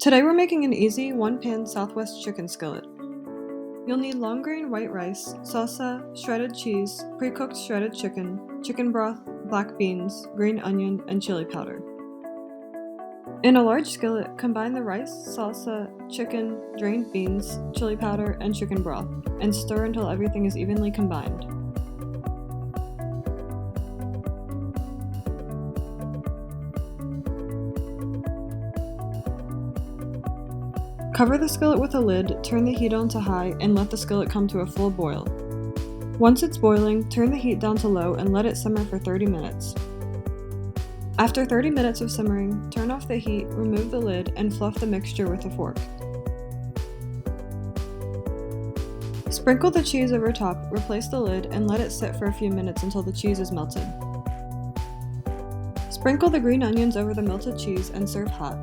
Today we're making an easy one-pan Southwest chicken skillet. You'll need long-grain white rice, salsa, shredded cheese, pre-cooked shredded chicken, chicken broth, black beans, green onion, and chili powder. In a large skillet, combine the rice, salsa, chicken, drained beans, chili powder, and chicken broth, and stir until everything is evenly combined. Cover the skillet with a lid, turn the heat on to high, and let the skillet come to a full boil. Once it's boiling, turn the heat down to low and let it simmer for 30 minutes. After 30 minutes of simmering, turn off the heat, remove the lid, and fluff the mixture with a fork. Sprinkle the cheese over top, replace the lid, and let it sit for a few minutes until the cheese is melted. Sprinkle the green onions over the melted cheese and serve hot.